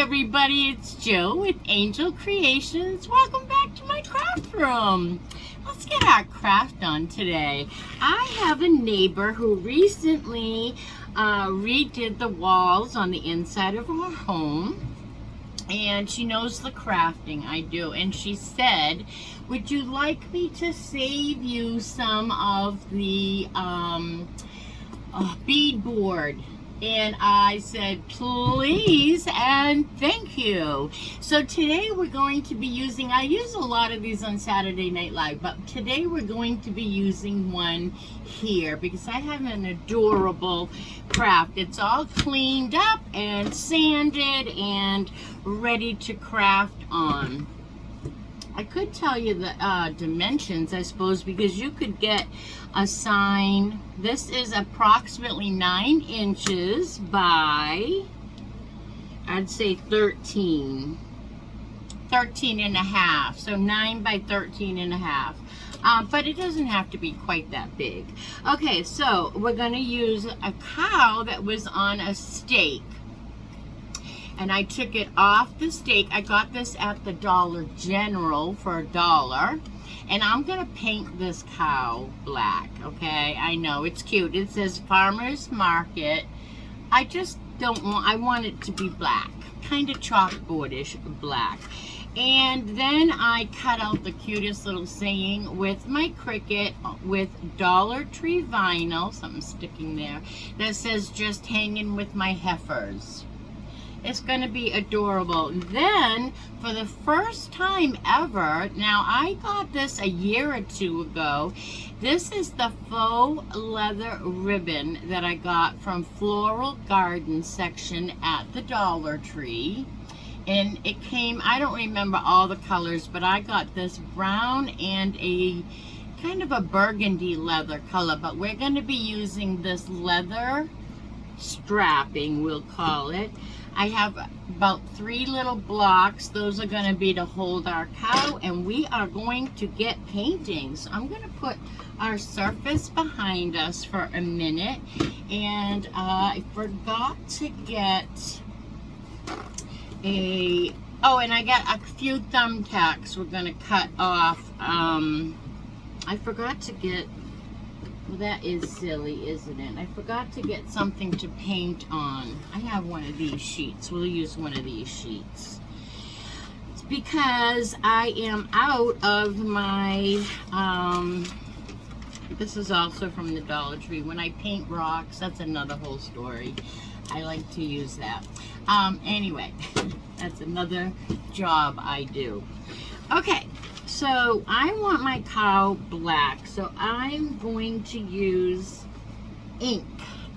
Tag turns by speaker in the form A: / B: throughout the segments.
A: everybody, it's Joe with Angel Creations. Welcome back to my craft room. Let's get our craft on today. I have a neighbor who recently redid the walls on the inside of our home, and she knows the crafting I do, and she said, would you like me to save you some of the beadboard? And I said, please and thank you. So today we're going to be using, I use a lot of these on Saturday Night Live, but today we're going to be using one here because I have an adorable craft. It's all cleaned up and sanded and ready to craft on. I could tell you the dimensions, I suppose, because you could get a sign. This is approximately 9 inches by, I'd say 13 and a half. So 9 by 13 and a half. But it doesn't have to be quite that big. Okay, so we're going to use a cow that was on a stake. And I took it off the stake. I got this at the Dollar General for $1. And I'm gonna paint this cow black, okay? I know, it's cute. It says Farmers Market. I just don't want, I want it to be black. Kind of chalkboardish black. And then I cut out the cutest little saying with my Cricut with Dollar Tree vinyl, something sticking there, that says just hanging with my heifers. It's going to be adorable. Then, for the first time ever, now I got this a year or two ago. This is the faux leather ribbon that I got from Floral Garden section at the Dollar Tree. And it came, I don't remember all the colors, but I got this brown and a kind of a burgundy leather color. But we're going to be using this leather strapping, we'll call it. I have about 3 little blocks. Those are going to be to hold our cow, and we are going to get painting. So I'm going to put our surface behind us for a minute, and I forgot to get a, oh, and I got a few thumbtacks we're going to cut off. I forgot to get, well, that is silly, isn't it? I forgot to get something to paint on. I have one of these sheets. We'll use one of these sheets. It's because I am out of my, this is also from the Dollar Tree. When I paint rocks, that's another whole story. I like to use that. Anyway, that's another job I do. Okay. So I want my cow black, so I'm going to use ink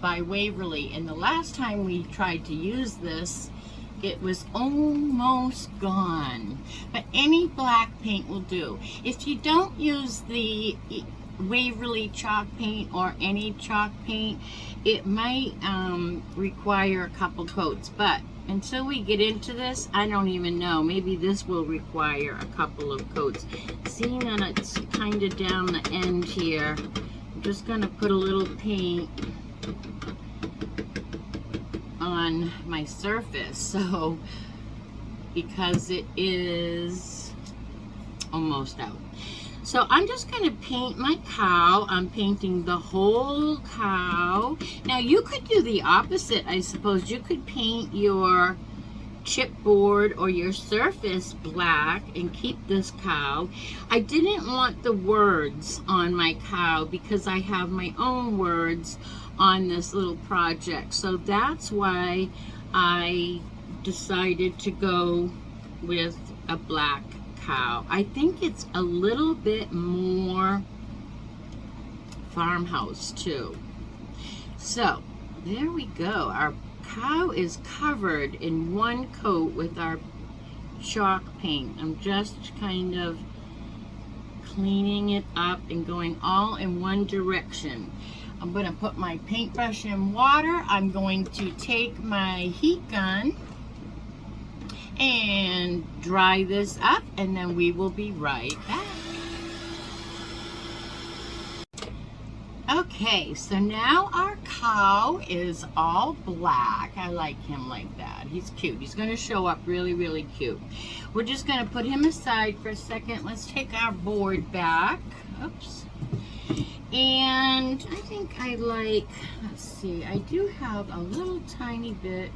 A: by Waverly. And the last time we tried to use this, it was almost gone. But any black paint will do. If you don't use the Waverly chalk paint or any chalk paint, it might require a couple coats. But until we get into this, I don't even know. Maybe this will require a couple of coats. Seeing that it's kind of down the end here, I'm just going to put a little paint on my surface. So, because it is almost out. So I'm just going to paint my cow. I'm painting the whole cow. Now you could do the opposite, I suppose. You could paint your chipboard or your surface black and keep this cow. I didn't want the words on my cow because I have my own words on this little project. So that's why I decided to go with a black cow. I think it's a little bit more farmhouse too. So there we go. Our cow is covered in one coat with our chalk paint. I'm just kind of cleaning it up and going all in one direction. I'm going to put my paintbrush in water. I'm going to take my heat gun and dry this up, and then we will be right back. Okay. Okay, so now our cow is all black. I like him like that. He's cute. He's going to show up really, really cute. We're just going to put him aside for a second. Let's take our board back. Oops. And I think I like, let's see, I do have a little tiny bit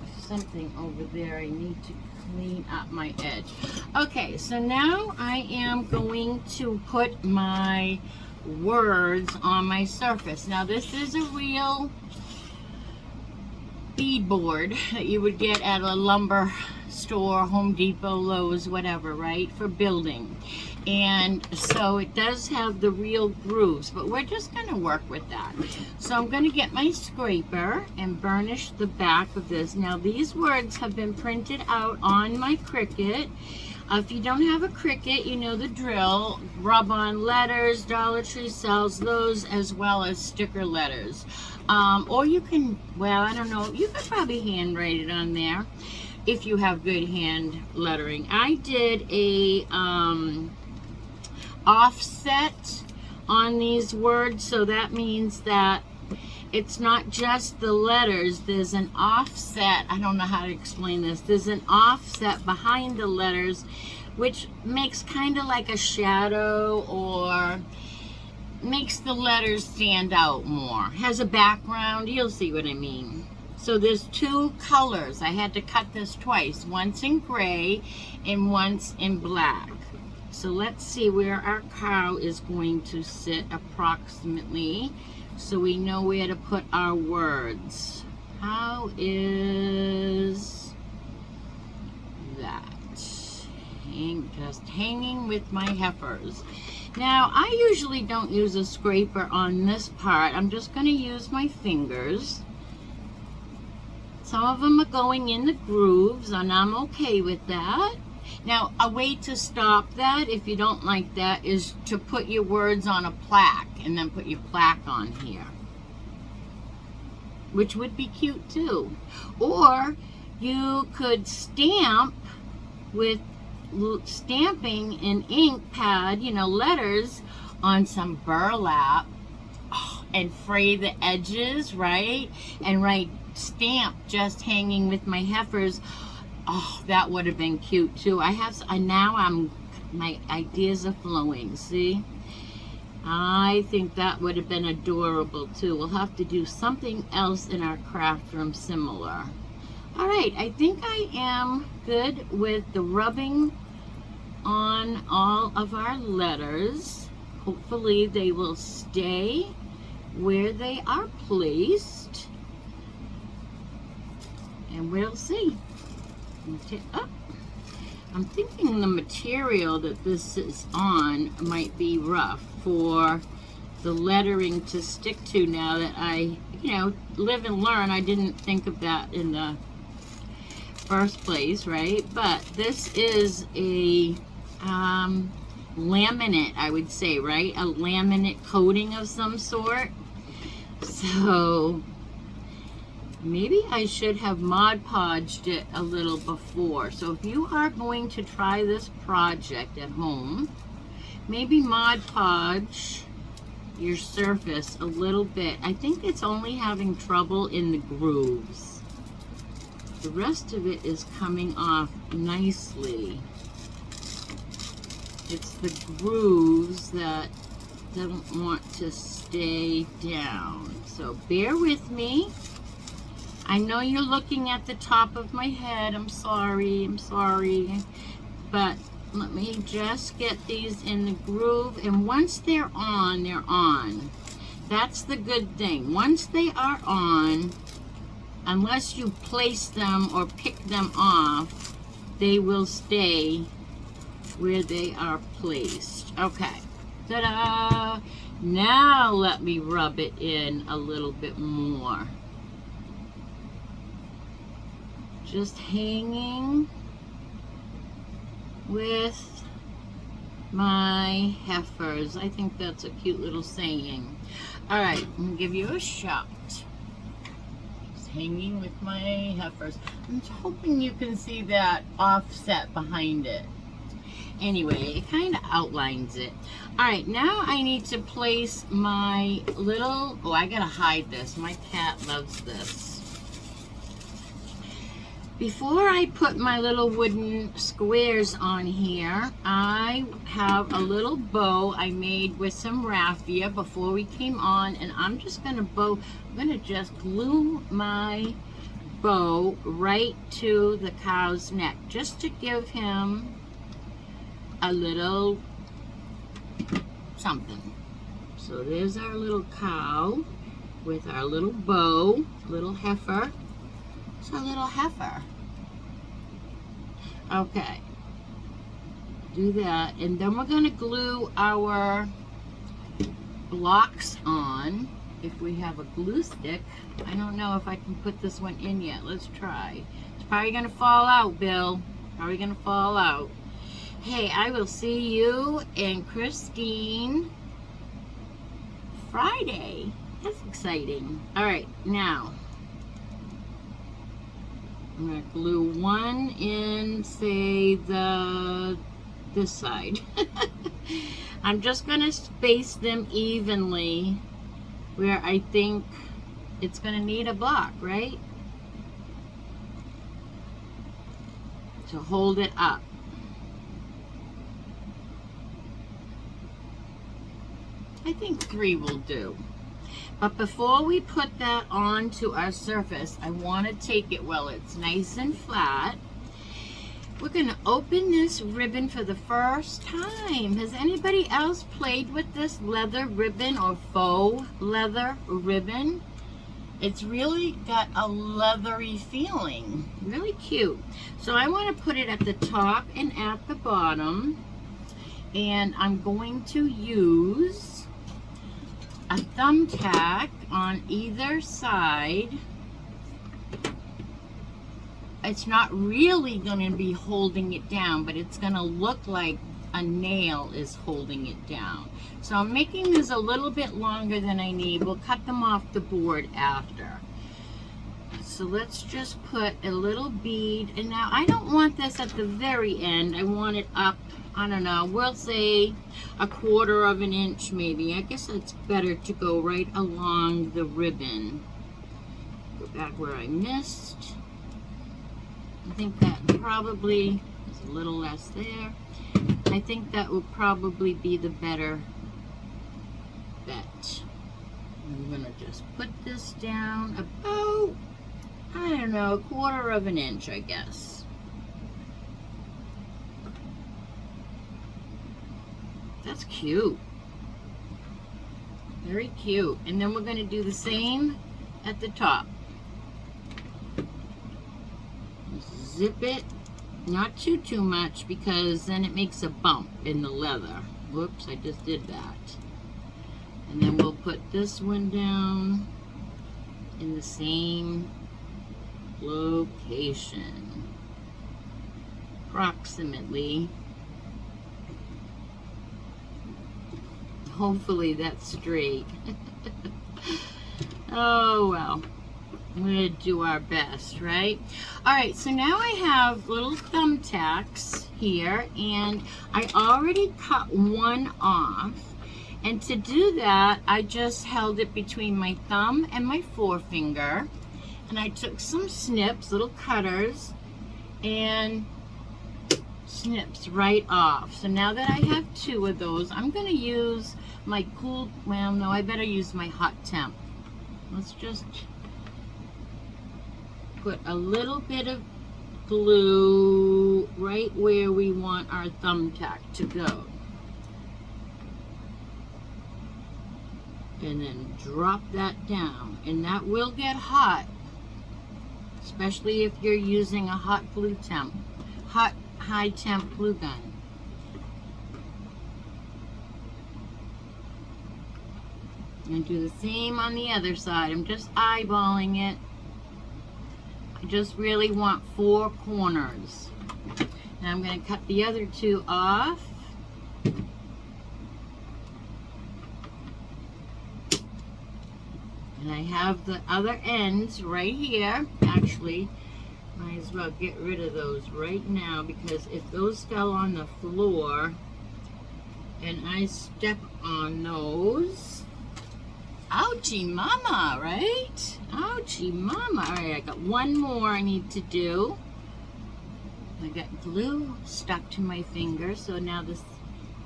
A: of something over there. I need to clean up my edge. Okay, so now I am going to put my words on my surface. Now this is a real beadboard that you would get at a lumber store, Home Depot, Lowe's, whatever, right, for building. And so it does have the real grooves, but we're just going to work with that. So I'm going to get my scraper and burnish the back of this. Now these words have been printed out on my Cricut. If you don't have a Cricut, you know the drill. Rub on letters. Dollar Tree sells those, as well as sticker letters. Or you can, well, I don't know, you could probably handwrite it on there if you have good hand lettering. I did a offset on these words, so that means that it's not just the letters. There's an offset. I don't know how to explain this. There's an offset behind the letters, which makes kind of like a shadow, or makes the letters stand out more. Has a background. You'll see what I mean. So there's two colors. I had to cut this twice, once in gray and once in black. So let's see where our cow is going to sit approximately, so we know where to put our words. How is that? Just hanging with my heifers. Now, I usually don't use a scraper on this part. I'm just going to use my fingers. Some of them are going in the grooves, and I'm okay with that. Now, a way to stop that, if you don't like that, is to put your words on a plaque and then put your plaque on here, which would be cute too. Or you could stamp with stamping an ink pad, you know, letters on some burlap, and fray the edges, right? And write stamp just hanging with my heifers. Oh, that would have been cute too. My ideas are flowing, see? I think that would have been adorable too. We'll have to do something else in our craft room similar. All right, I think I am good with the rubbing on all of our letters. Hopefully they will stay where they are placed, and we'll see. I'm thinking the material that this is on might be rough for the lettering to stick to. Now that I, live and learn, I didn't think of that in the first place, right? But this is a laminate, I would say, right? A laminate coating of some sort. So maybe I should have Mod Podged it a little before. So if you are going to try this project at home, maybe Mod Podge your surface a little bit. I think it's only having trouble in the grooves. The rest of it is coming off nicely. It's the grooves that don't want to stay down. So bear with me. I know you're looking at the top of my head. I'm sorry. But let me just get these in the groove. And once they're on, they're on. That's the good thing. Once they are on, unless you place them or pick them off, they will stay where they are placed. Okay. Ta-da! Now let me rub it in a little bit more. Just hanging with my heifers. I think that's a cute little saying. All right, I'm gonna give you a shot. Just hanging with my heifers. I'm hoping you can see that offset behind it. Anyway, it kind of outlines it. All right, now I need to place my little, oh, I gotta hide this. My cat loves this. Before I put my little wooden squares on here, I have a little bow I made with some raffia before we came on, and I'm just gonna just glue my bow right to the cow's neck, just to give him a little something. So there's our little cow with our little bow, little heifer. It's a little heifer. Okay, do that, and then we're going to glue our blocks on. If we have a glue stick, I don't know if I can put this one in yet. Let's try. It's probably going to fall out, Bill. Probably going to fall out. Hey, I will see you and Christine Friday. That's exciting. All right, now I'm going to glue one in, say, this side. I'm just going to space them evenly where I think it's going to need a block, right? To hold it up. I think 3 will do. But before we put that onto our surface, I want to take it while it's nice and flat. We're going to open this ribbon for the first time. Has anybody else played with this leather ribbon or faux leather ribbon? It's really got a leathery feeling. Really cute. So I want to put it at the top and at the bottom. And I'm going to use a thumbtack on either side. It's not really going to be holding it down, but it's going to look like a nail is holding it down. So I'm making this a little bit longer than I need. We'll cut them off the board after. So let's just put a little bead, and now I don't want this at the very end. I want it up, I don't know, we'll say 1/4 of an inch maybe. I guess it's better to go right along the ribbon. Go back where I missed. I think that probably is a little less there. I think that would probably be the better bet. I'm gonna just put this down about, I don't know, 1/4 of an inch, I guess. That's cute. Very cute. And then we're going to do the same at the top. Zip it, not too much, because then it makes a bump in the leather. Whoops, I just did that. And then we'll put this one down in the same location, approximately. Hopefully that's straight. Oh well, we're gonna do our best, right? All right, so now I have little thumbtacks here, and I already cut one off. And to do that, I just held it between my thumb and my forefinger, and I took some snips, little cutters, and snips right off. So now that I have 2 of those, I'm going to use my cool, well, no, I better use my hot temp. Let's just put a little bit of glue right where we want our thumbtack to go. And then drop that down. And that will get hot, especially if you're using a hot glue temp, high temp glue gun. And do the same on the other side. I'm just eyeballing it. I just really want 4 corners. Now I'm going to cut the other 2 off. And I have the other ends right here. Actually, my Might as well get rid of those right now, because if those fell on the floor and I step on those, ouchie mama, right? Ouchie mama. All right, I got one more I need to do. I got glue stuck to my finger, so now this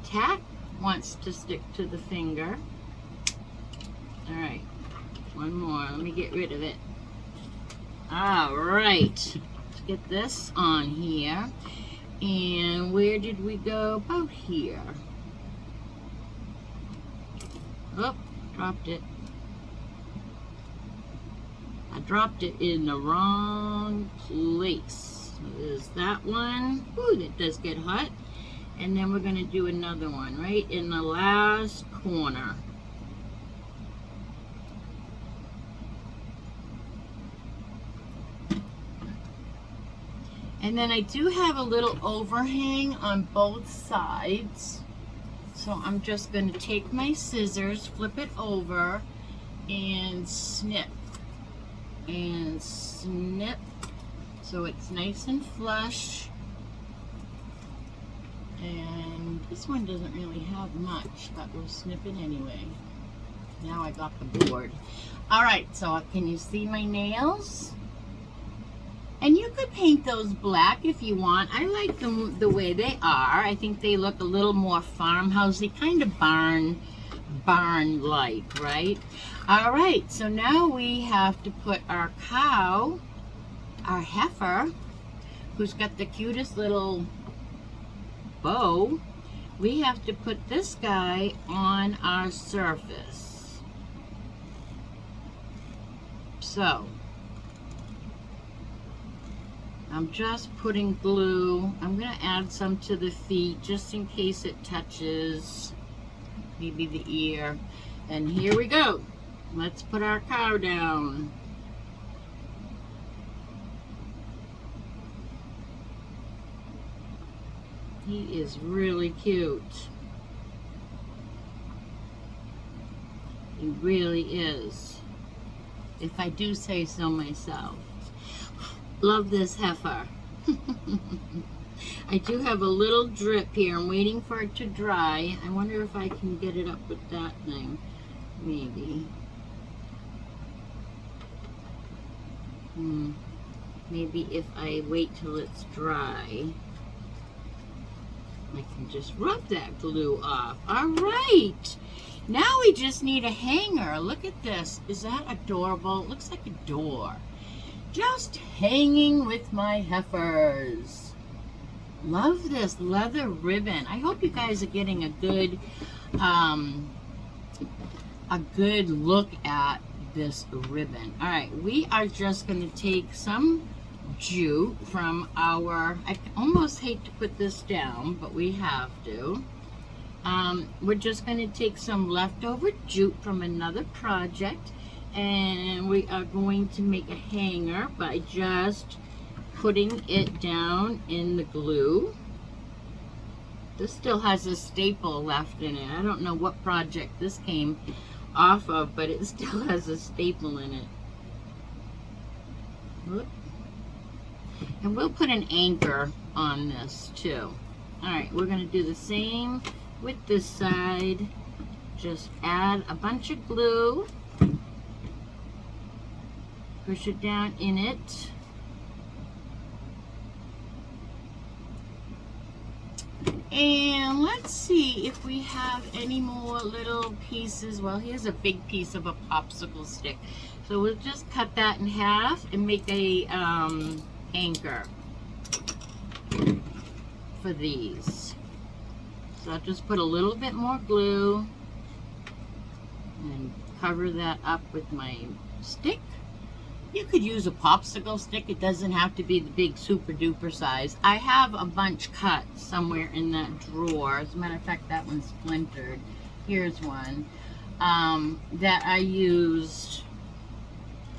A: tack wants to stick to the finger. All right, one more. Let me get rid of it. All right, let's get this on here. And where did we go? About here. Oh, dropped it. I dropped it in the wrong place. So there's that one. Ooh, that does get hot. And then we're going to do another one right in the last corner. And then I do have a little overhang on both sides. So I'm just going to take my scissors, flip it over, and snip. And snip. So it's nice and flush. And this one doesn't really have much, but we'll snip it anyway. Now I got the board. All right, so can you see my nails? And you could paint those black if you want. I like them the way they are. I think they look a little more farmhousey, kind of barn-like, right? All right, so now we have to put our cow, our heifer, who's got the cutest little bow. We have to put this guy on our surface. So I'm just putting glue. I'm going to add some to the feet just in case it touches maybe the ear. And here we go. Let's put our cow down. He is really cute. He really is, if I do say so myself. Love this heifer. I do have a little drip here. I'm waiting for it to dry. I wonder if I can get it up with that thing. Maybe. Maybe if I wait till it's dry, I can just rub that glue off. All right. Now we just need a hanger. Look at this. Is that adorable? It looks like a door. Just hanging with my heifers. Love this leather ribbon. I hope you guys are getting a good look at this ribbon. All right, we are just going to take some jute from our, I almost hate to put this down, but we have to. We're just going to take some leftover jute from another project, and we are going to make a hanger by just putting it down in the glue. This still has a staple left in it. I don't know what project this came off of, but it still has a staple in it. Whoop. And we'll put an anchor on this too. Alright, we're going to do the same with this side. Just add a bunch of glue. Push it down in it. And let's see if we have any more little pieces. Well, here's a big piece of a popsicle stick. So we'll just cut that in half and make a anchor for these. So I'll just put a little bit more glue and cover that up with my stick. You could use a popsicle stick. It doesn't have to be the big super duper size. I have a bunch cut somewhere in that drawer. As a matter of fact, that one's splintered. Here's one that I used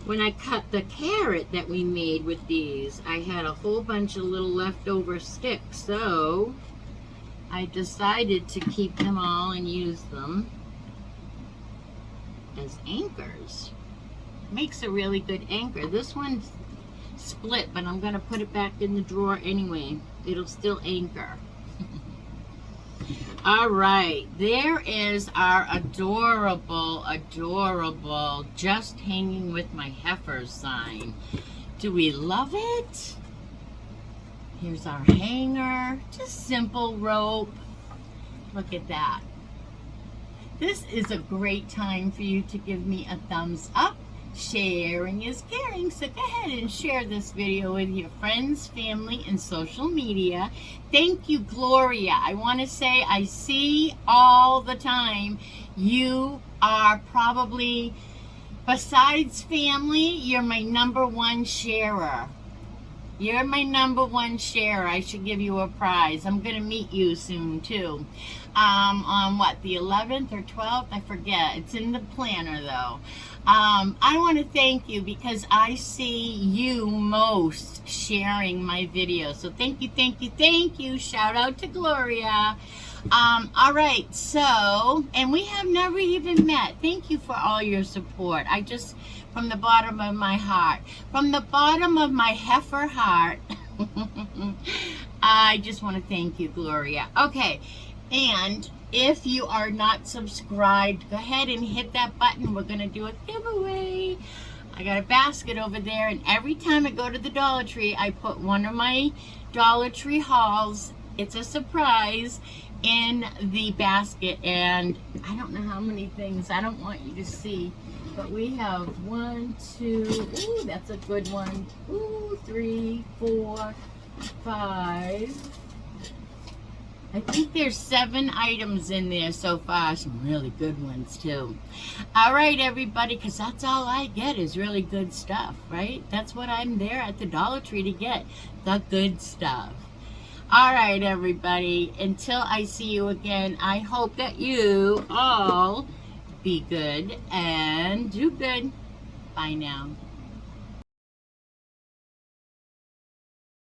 A: when I cut the carrot that we made with these. I had a whole bunch of little leftover sticks, so I decided to keep them all and use them as anchors. Makes a really good anchor. This one split, but I'm going to put it back in the drawer anyway. It'll still anchor. All right, there is our adorable, adorable, just hanging with my heifer sign. Do we love it? Here's our hanger, just simple rope. Look at that. This is a great time for you to give me a thumbs up. Sharing is caring, so go ahead and share this video with your friends, family, and social media. Thank you, Gloria. I want to say I see all the time. You are probably, besides family, you're my #1 sharer. You're my #1 sharer. I should give you a prize. I'm going to meet you soon, too. On what, the 11th or 12th? I forget. It's in the planner, though. I want to thank you because I see you most sharing my videos. So thank you, thank you, thank you. Shout out to Gloria. All right, so, and we have never even met. Thank you for all your support. I just, from the bottom of my heart, from the bottom of my heifer heart, I just want to thank you, Gloria. Okay, and if you are not subscribed, go ahead and hit that button. We're going to do a giveaway. I got a basket over there, and every time I go to the Dollar Tree, I put one of my Dollar Tree hauls, it's a surprise, in the basket. And I don't know how many things, I don't want you to see, but we have 1, 2, ooh, that's a good one, 3, 4, 5, I think there's 7 items in there so far. Some really good ones too. All right, everybody, because that's all I get is really good stuff, right? That's what I'm there at the Dollar Tree to get, the good stuff. All right, everybody, until I see you again, I hope that you all be good and do good. Bye now.